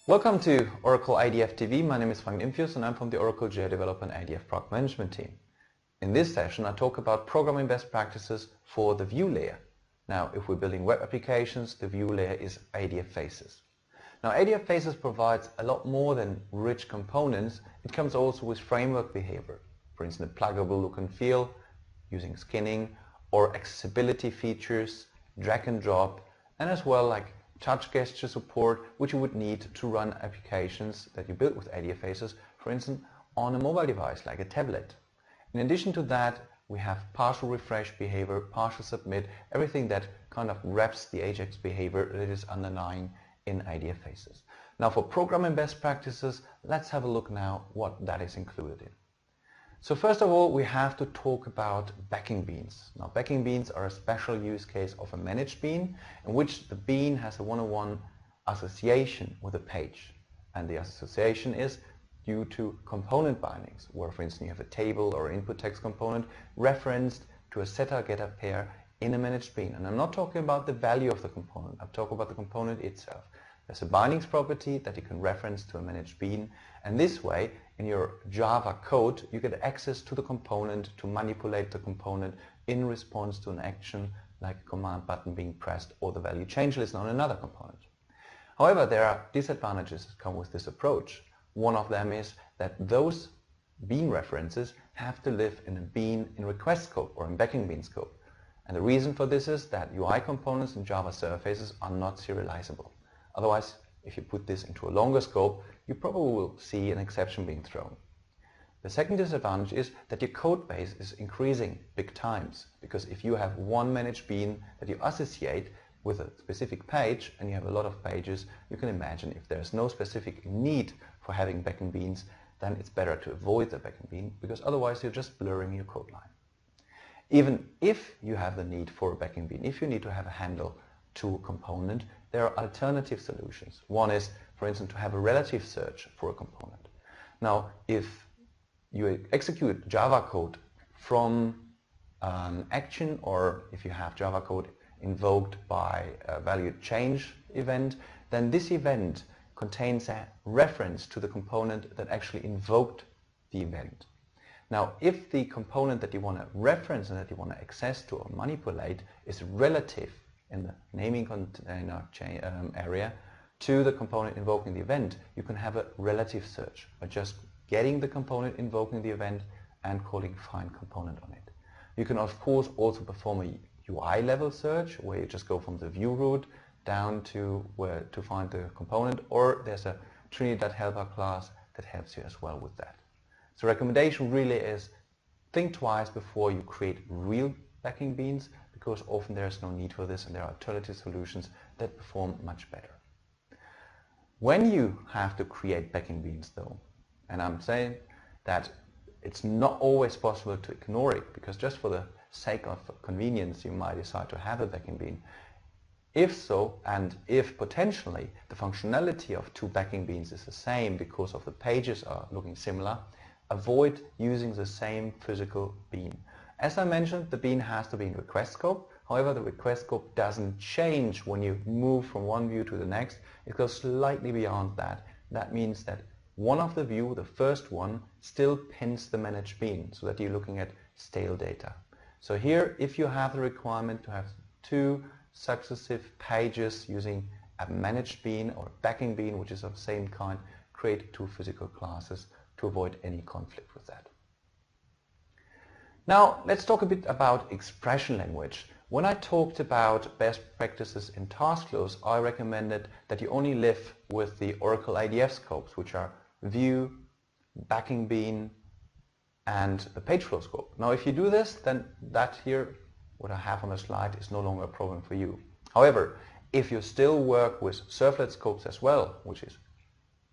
Welcome to Oracle ADF TV. My name is Frank Imphius and I'm from the Oracle GA Developer and ADF Product Management team. In this session I talk about programming best practices for the view layer. Now if we're building web applications, the view layer is ADF Faces. Now ADF Faces provides a lot more than rich components. It comes also with framework behavior. For instance, a pluggable look and feel using skinning or accessibility features, drag and drop, and as well like touch gesture support, which you would need to run applications that you build with ADF Faces, for instance, on a mobile device like a tablet. In addition to that, we have partial refresh behavior, partial submit, everything that kind of wraps the Ajax behavior that is underlying in ADF Faces. Now for programming best practices, let's have a look now what that is included in. So first of all, we have to talk about backing beans. Now backing beans are a special use case of a managed bean in which the bean has a one-on-one association with a page. And the association is due to component bindings, where for instance you have a table or input text component referenced to a setter-getter pair in a managed bean. And I'm not talking about the value of the component, I'm talking about the component itself. There's a bindings property that you can reference to a managed bean, and this way in your Java code you get access to the component to manipulate the component in response to an action like a command button being pressed or the value change list on another component. However, there are disadvantages that come with this approach. One of them is that those bean references have to live in a bean in request scope or in backing bean scope. And the reason for this is that UI components in Java surfaces are not serializable. Otherwise, if you put this into a longer scope, you probably will see an exception being thrown. The second disadvantage is that your code base is increasing big times, because if you have one managed bean that you associate with a specific page and you have a lot of pages, you can imagine if there's no specific need for having backing beans, then it's better to avoid the backing bean, because otherwise you're just blurring your code line. Even if you have the need for a backing bean, if you need to have a handle to a component, there are alternative solutions. One is, for instance, to have a relative search for a component. Now, if you execute Java code from an action, or if you have Java code invoked by a value change event, then this event contains a reference to the component that actually invoked the event. Now, if the component that you want to reference and that you want to access to or manipulate is relative in the naming container area to the component invoking the event, you can have a relative search by just getting the component invoking the event and calling find component on it. You can of course also perform a UI level search where you just go from the view root down to where to find the component, or there's a Trinity.helper class that helps you as well with that. So recommendation really is think twice before you create real backing beans, because often there's no need for this and there are alternative solutions that perform much better. When you have to create backing beans though, and I'm saying that it's not always possible to ignore it, because just for the sake of convenience you might decide to have a backing bean. If so, and if potentially the functionality of two backing beans is the same because of the pages are looking similar, avoid using the same physical bean. As I mentioned, the bean has to be in request scope. However, the request scope doesn't change when you move from one view to the next. It goes slightly beyond that. That means that one of the view, the first one, still pins the managed bean, so that you're looking at stale data. So here, if you have the requirement to have two successive pages using a managed bean or a backing bean, which is of the same kind, create two physical classes to avoid any conflict with that. Now let's talk a bit about expression language. When I talked about best practices in task flows, I recommended that you only live with the Oracle ADF scopes, which are view, backing bean, and the page flow scope. Now if you do this, then that here, what I have on the slide, is no longer a problem for you. However, if you still work with servlet scopes as well, which is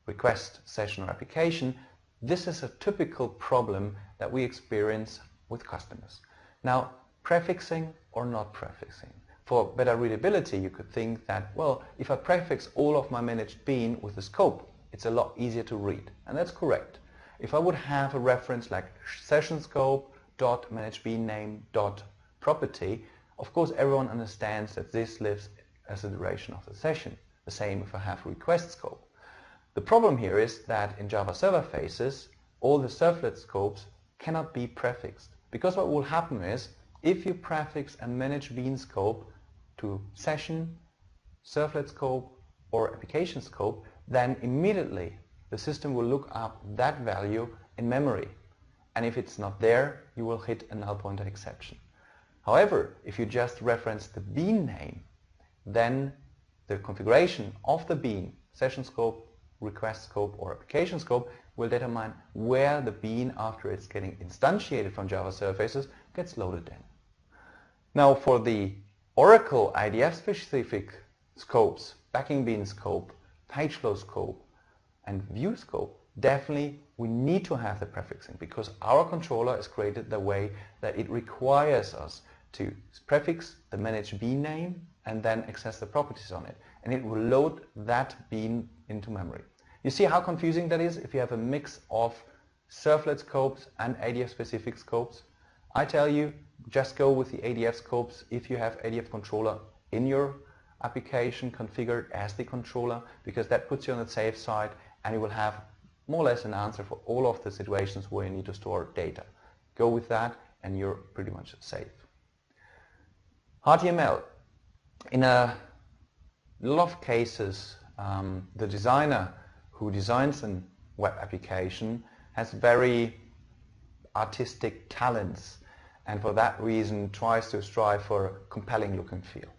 request, session, or application, this is a typical problem that we experience with customers. Now, prefixing or not prefixing. For better readability, you could think that, well, if I prefix all of my managed bean with the scope, it's a lot easier to read. And that's correct. If I would have a reference like session scope dot managed bean name dot property, of course everyone understands that this lives as a duration of the session. The same if I have request scope. The problem here is that in Java Server Faces, all the servlet scopes cannot be prefixed. Because what will happen is, if you prefix a manage bean scope to session, servlet scope, or application scope, then immediately the system will look up that value in memory. And if it's not there, you will hit a null pointer exception. However, if you just reference the bean name, then the configuration of the bean, session scope, request scope, or application scope, will determine where the bean, after it's getting instantiated from Java Server Faces, gets loaded in. Now for the Oracle ADF specific scopes, backing bean scope, page flow scope, and view scope, definitely we need to have the prefixing, because our controller is created the way that it requires us to prefix the manage bean name and then access the properties on it, and it will load that bean into memory. You see how confusing that is if you have a mix of servlet scopes and ADF specific scopes? I tell you, just go with the ADF scopes if you have ADF controller in your application configured as the controller, because that puts you on the safe side and you will have more or less an answer for all of the situations where you need to store data. Go with that and you're pretty much safe. HTML. In a lot of cases, the designer who designs a web application has very artistic talents, and for that reason tries to strive for a compelling look and feel.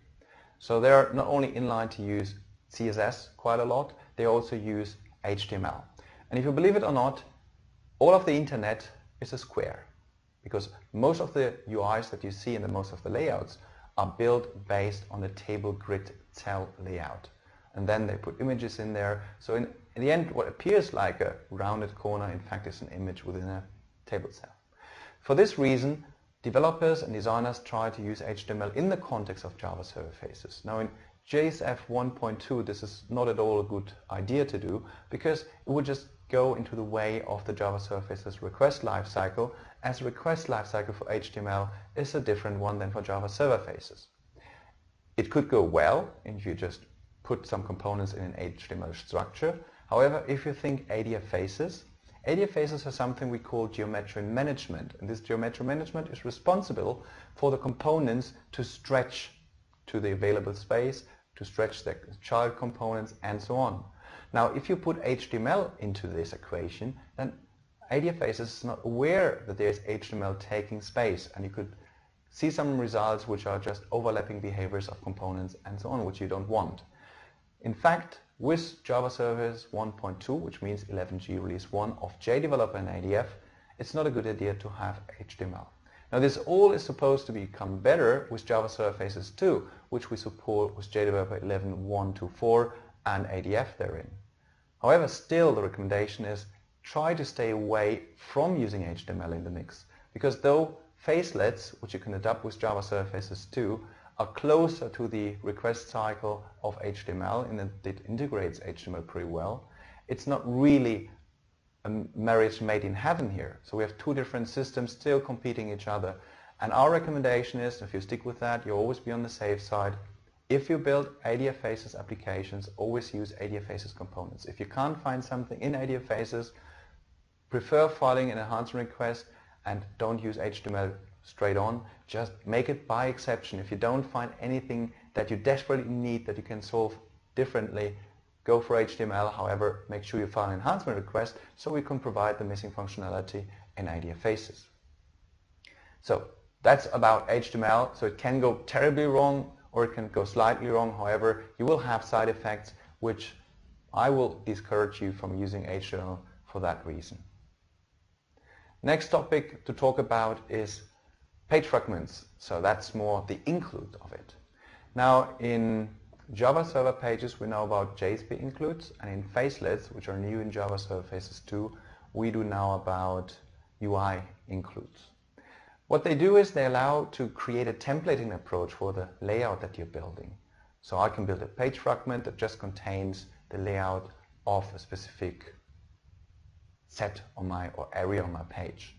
So they're not only inline to use CSS quite a lot, they also use HTML. And if you believe it or not, all of the internet is a square, because most of the UIs that you see and most of the layouts are built based on a table grid cell layout. And then they put images in there. So in the end, what appears like a rounded corner, in fact, is an image within a table cell. For this reason, developers and designers try to use HTML in the context of Java Server Faces. Now in JSF 1.2, this is not at all a good idea to do, because it would just go into the way of the Java Server Faces request lifecycle, as the request lifecycle for HTML is a different one than for Java Server Faces. It could go well if you just put some components in an HTML structure. However, if you think ADF Faces are something we call geometry management, and this geometry management is responsible for the components to stretch to the available space, to stretch the child components, and so on. Now, if you put HTML into this equation, then ADF Faces is not aware that there is HTML taking space, and you could see some results which are just overlapping behaviors of components and so on, which you don't want. In fact, with Java Service 1.2, which means 11G Release 1 of JDeveloper and ADF, it's not a good idea to have HTML. Now this all is supposed to become better with Java Server Faces 2, which we support with JDeveloper 11.1.2.4 and ADF therein. However, still the recommendation is try to stay away from using HTML in the mix, because though facelets, which you can adapt with Java Server Faces 2, are closer to the request cycle of HTML in that it integrates HTML pretty well, it's not really a marriage made in heaven here. So we have two different systems still competing each other. And our recommendation is, if you stick with that, you always be on the safe side. If you build ADF Faces applications, always use ADF Faces components. If you can't find something in ADF Faces, prefer filing an enhancement request and don't use HTML straight on. Just make it by exception. If you don't find anything that you desperately need that you can solve differently, go for HTML. However, make sure you file an enhancement request so we can provide the missing functionality in ADF Faces. So that's about HTML. So it can go terribly wrong or it can go slightly wrong. However, you will have side effects which I will discourage you from using HTML for that reason. Next topic to talk about is page fragments. So that's more the include of it. Now in Java Server Pages we know about JSP includes, and in Facelets, which are new in Java Server Faces 2, we do now about UI includes. What they do is they allow to create a templating approach for the layout that you're building. So I can build a page fragment that just contains the layout of a specific set on my or area on my page.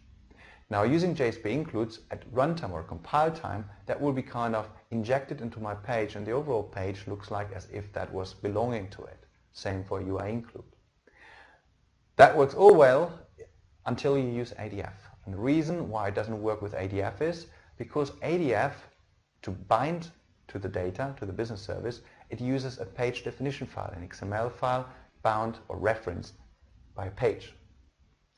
Now using JSP includes at runtime or compile time, that will be kind of injected into my page and the overall page looks like as if that was belonging to it. Same for UI include. That works all well until you use ADF. And the reason why it doesn't work with ADF is because ADF, to bind to the data, to the business service, it uses a page definition file, an XML file bound or referenced by a page.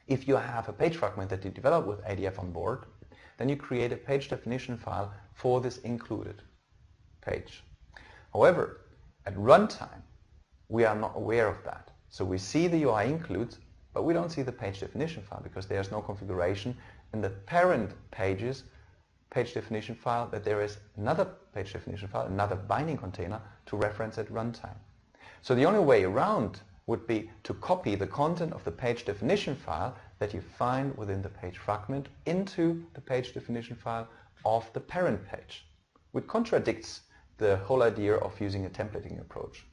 If you have a page fragment that you develop with ADF on board, then you create a page definition file for this included page. However, at runtime, we are not aware of that. So we see the UI includes, but we don't see the page definition file because there's no configuration in the parent page's page definition file that there is another page definition file, another binding container to reference at runtime. So the only way around would be to copy the content of the page definition file that you find within the page fragment into the page definition file of the parent page, which contradicts the whole idea of using a templating approach,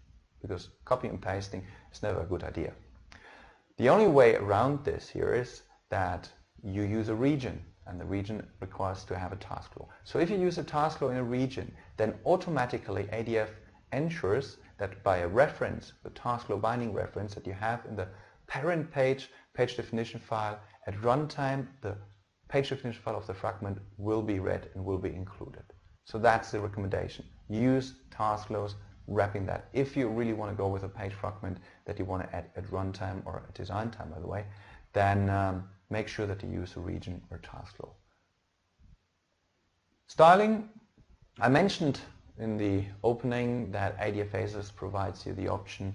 because copy and pasting is never a good idea. The only way around this here is that you use a region, and the region requires to have a task flow. So if you use a task flow in a region, then automatically ADF ensures that by a reference, the task flow binding reference that you have in the parent page definition file, at runtime the page definition file of the fragment will be read and will be included. So that's the recommendation. Use task flows wrapping that. If you really want to go with a page fragment that you want to add at runtime or at design time, by the way, then make sure that you use a region or task flow. Styling, I mentioned in the opening that ADF Faces provides you the option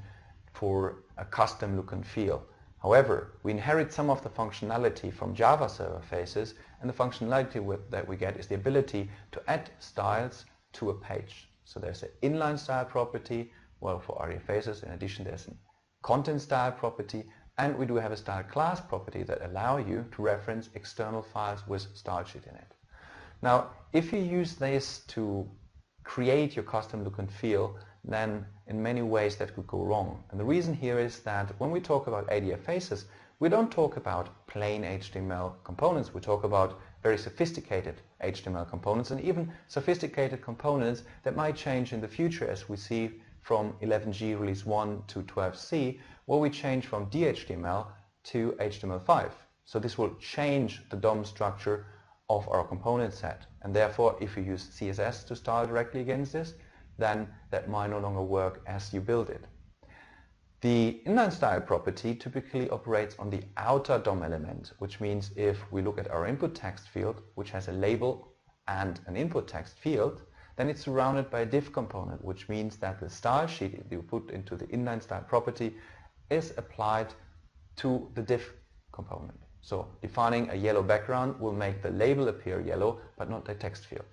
for a custom look and feel. However, we inherit some of the functionality from Java server faces, and the functionality that we get is the ability to add styles to a page. So there's an inline style property, well, for ADF Faces. In addition, there's a content style property, and we do have a style class property that allow you to reference external files with style sheet in it. Now, if you use this to create your custom look and feel, then in many ways that could go wrong. And the reason here is that when we talk about ADF Faces, we don't talk about plain HTML components. We talk about very sophisticated HTML components, and even sophisticated components that might change in the future, as we see from 11G release 1 to 12C, where we change from DHTML to HTML5. So this will change the DOM structure of our component set, and therefore if you use CSS to style directly against this, then that might no longer work as you build it. The inline style property typically operates on the outer DOM element, which means if we look at our input text field, which has a label and an input text field, then it's surrounded by a div component, which means that the style sheet that you put into the inline style property is applied to the div component. So defining a yellow background will make the label appear yellow, but not the text field.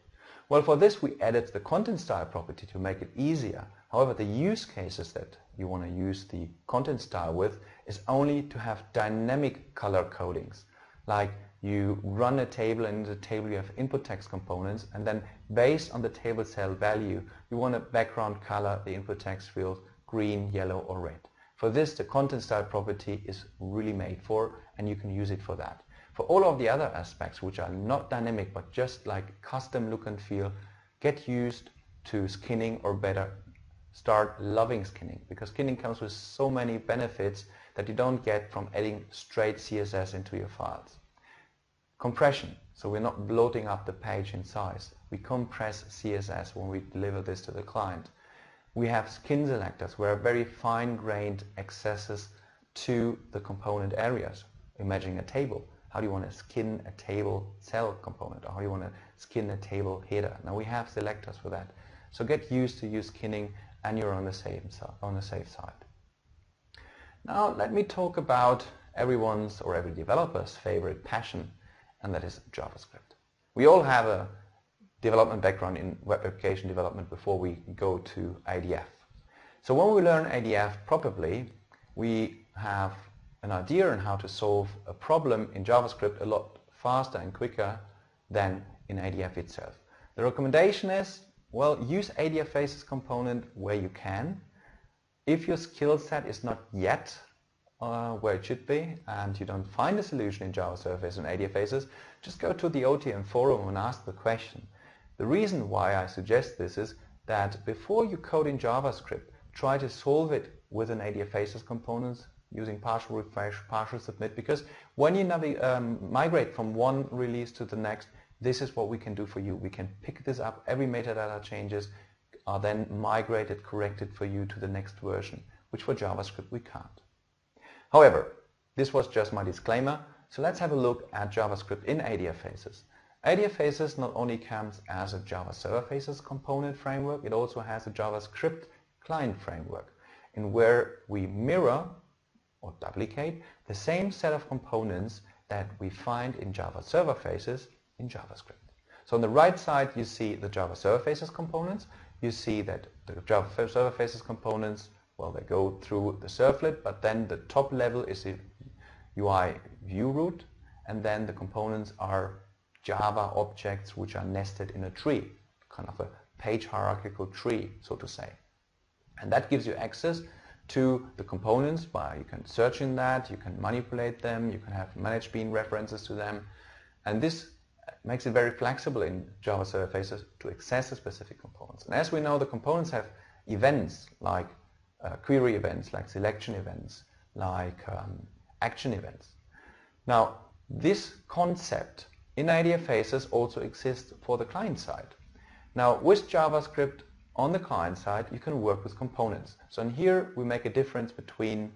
Well, for this we added the content style property to make it easier. However, the use cases that you want to use the content style with is only to have dynamic color codings. Like you run a table, and in the table you have input text components, and then based on the table cell value, you want a background color, the input text field, green, yellow or red. For this, the content style property is really made for, and you can use it for that. For all of the other aspects, which are not dynamic but just like custom look and feel, get used to skinning, or better, start loving skinning, because skinning comes with so many benefits that you don't get from adding straight CSS into your files. Compression, so we're not bloating up the page in size. We compress CSS when we deliver this to the client. We have skin selectors where very fine-grained accesses to the component areas. Imagine a table. How do you want to skin a table cell component, or how do you want to skin a table header? Now we have selectors for that. So get used to use skinning, and you're on the safe side. Now let me talk about everyone's or every developer's favorite passion, and that is JavaScript. We all have a development background in web application development before we go to ADF. So when we learn ADF properly, we have an idea on how to solve a problem in JavaScript a lot faster and quicker than in ADF itself. The recommendation is, well, use ADF Faces component where you can. If your skill set is not yet where it should be, and you don't find a solution in Java Surface and ADF Faces, just go to the OTM forum and ask the question. The reason why I suggest this is that before you code in JavaScript, try to solve it with an ADF Faces component using partial refresh, partial submit, because when you migrate from one release to the next, this is what we can do for you. We can pick this up, every metadata changes are then migrated, corrected for you to the next version, which for JavaScript we can't. However, this was just my disclaimer, so let's have a look at JavaScript in ADF Faces. ADF Faces not only comes as a Java Server Faces component framework, it also has a JavaScript client framework, in where we mirror or duplicate the same set of components that we find in Java Server Faces in JavaScript. So on the right side you see the Java Server Faces components. You see that the Java Server Faces components, well, they go through the servlet, but then the top level is the UI view root, and then the components are Java objects which are nested in a tree, kind of a page hierarchical tree, so to say. And that gives you access to the components by, you can search in that, you can manipulate them, you can have managed bean references to them, and this makes it very flexible in Java Server Faces to access the specific components. And as we know, the components have events like query events, like selection events, like action events. Now, this concept in ADF Faces also exists for the client side. Now, with JavaScript on the client side, you can work with components. So in here, we make a difference between,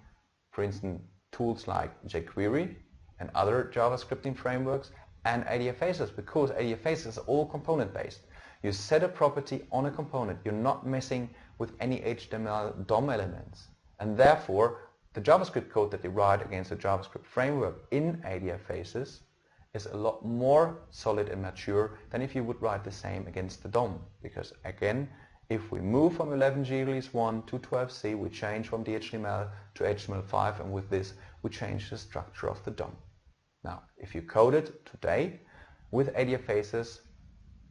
for instance, tools like jQuery and other JavaScripting frameworks and ADF Faces, because ADF Faces are all component based. You set a property on a component. You're not messing with any HTML DOM elements. And therefore, the JavaScript code that you write against the JavaScript framework in ADF Faces is a lot more solid and mature than if you would write the same against the DOM. Because again, if we move from 11G release 1 to 12C, we change from the HTML to HTML5, and with this we change the structure of the DOM. Now, if you code it today with ADF Faces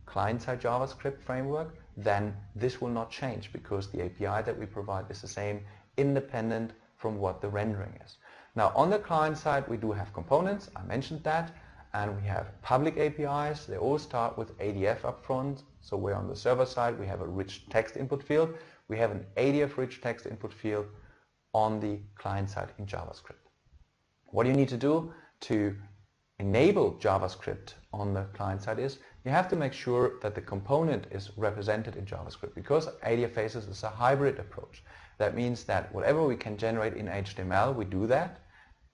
client-side JavaScript framework, then this will not change because the API that we provide is the same, independent from what the rendering is. Now, on the client side, we do have components, I mentioned that, and we have public APIs. They all start with ADF up front. So where on the server side we have a rich text input field, we have an ADF rich text input field on the client side in JavaScript. What you need to do to enable JavaScript on the client side is you have to make sure that the component is represented in JavaScript, because ADF Faces is a hybrid approach. That means that whatever we can generate in HTML, we do that.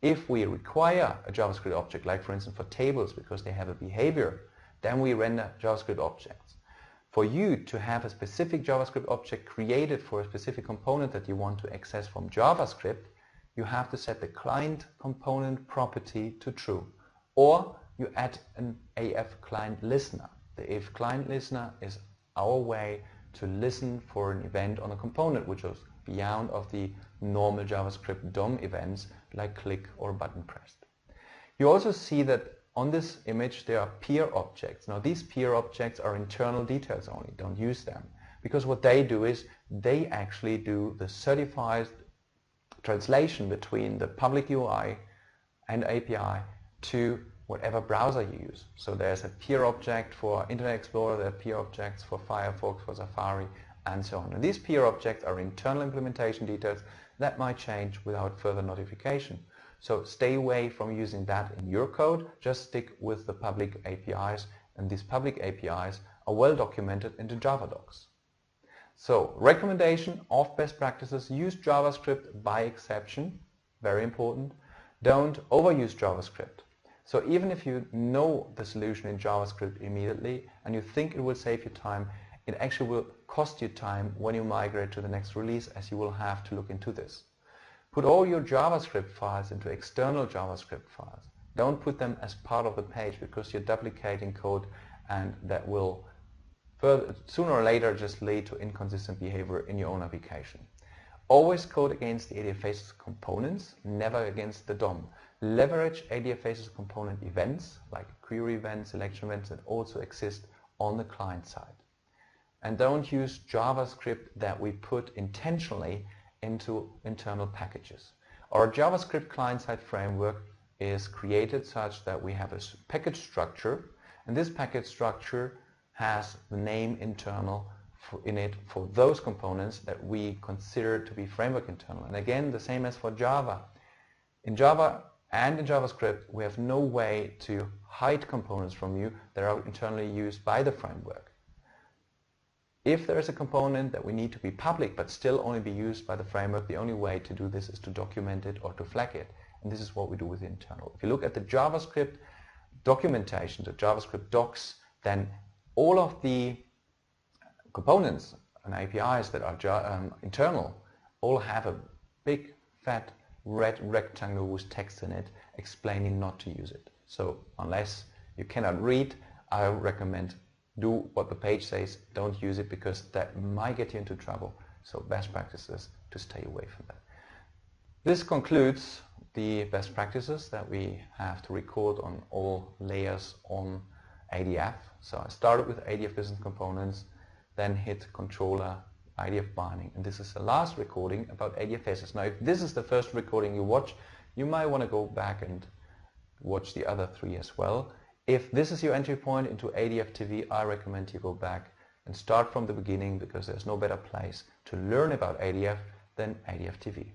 If we require a JavaScript object, like for instance for tables because they have a behavior, then we render JavaScript objects. For you to have a specific JavaScript object created for a specific component that you want to access from JavaScript, you have to set the client component property to true. Or you add an AF client listener. The AF client listener is our way to listen for an event on a component which is beyond of the normal JavaScript DOM events like click or button pressed. You also see that on this image there are peer objects. Now these peer objects are internal details only, don't use them. Because what they do is they actually do the certified translation between the public UI and API to whatever browser you use. So there's a peer object for Internet Explorer, there are peer objects for Firefox, for Safari, and so on. And these peer objects are internal implementation details that might change without further notification. So stay away from using that in your code, just stick with the public APIs, and these public APIs are well documented in the Java docs. So recommendation of best practices: use JavaScript by exception, very important. Don't overuse JavaScript. So even if you know the solution in JavaScript immediately and you think it will save you time, it actually will cost you time when you migrate to the next release, as you will have to look into this. Put all your JavaScript files into external JavaScript files. Don't put them as part of the page, because you're duplicating code, and that will sooner or later just lead to inconsistent behavior in your own application. Always code against the ADF Faces components, never against the DOM. Leverage ADF Faces component events like query events, selection events that also exist on the client side. And don't use JavaScript that we put intentionally into internal packages. Our JavaScript client-side framework is created such that we have a package structure, and this package structure has the name internal in it for those components that we consider to be framework internal. And again, the same as for Java. In Java and in JavaScript, we have no way to hide components from you that are internally used by the framework. If there is a component that we need to be public but still only be used by the framework, the only way to do this is to document it or to flag it. And this is what we do with internal. If you look at the JavaScript documentation, the JavaScript docs, then all of the components and APIs that are internal all have a big fat red rectangle with text in it explaining not to use it. So unless you cannot read, I recommend do what the page says, don't use it because that might get you into trouble. So best practices to stay away from that. This concludes the best practices that we have to record on all layers on ADF. So I started with ADF business components, then hit controller, ADF binding, and this is the last recording about ADF Faces. Now if this is the first recording you watch, you might want to go back and watch the other 3 as well. If this is your entry point into ADF TV, I recommend you go back and start from the beginning because there's no better place to learn about ADF than ADF TV.